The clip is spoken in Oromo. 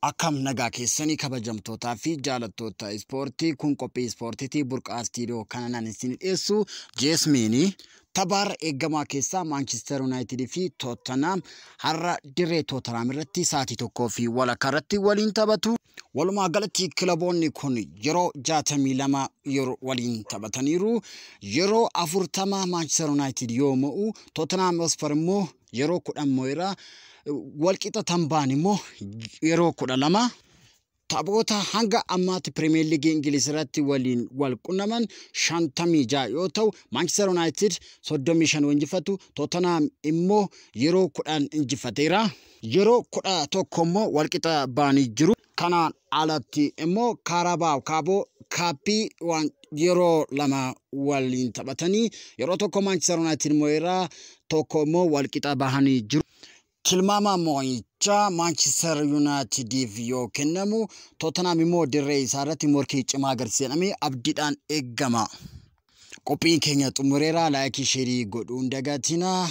Akkam nagaa keessanii kabajamtootaa fi jaalattoota ispoortii kun qophii ispoortiitii burqaa istiidiyoo kanaan isin dhiyeessu Jeesmiinii taphaarra eegamaa keessaa Manchester United fi Tottenham har'a dirree Tottenham irratti sa'aatii 1:00 irratti waliin taphatu. Walumaa galatti kilaboonni kun yeroo 62 yeroo waliin taphataniiru. Yeroo 40 Manchester United yoo mo'u Tottenham Hotspur immoo yeroo 10 mo'eera. Walqixa tambaan immoo yeroo 12 taphoota hanga ammaatti Premier League Ingiliz irratti waliin wal qunnaman 56 yoo ta'u Manchester United 35 injifatu, Tottenham immoo yeroo 10 injifateera. Yeroo 11 immoo walqixa baanii jiru. Kanaan alatti immoo Carabao Cup yeroo 2 waliin taphatanii yeroo tokko Manchester United mo'eera, tokko immoo walqixa bahanii jiru. Tilmaama mo'icha Manchester United yoo kennamu Tottenham immoo dirree isaa irratti morkii cimaa agarsiisamee abdiidhaan eegama. Qophiin keenya xumureera. Laayikii sheerii godhuun dagatina.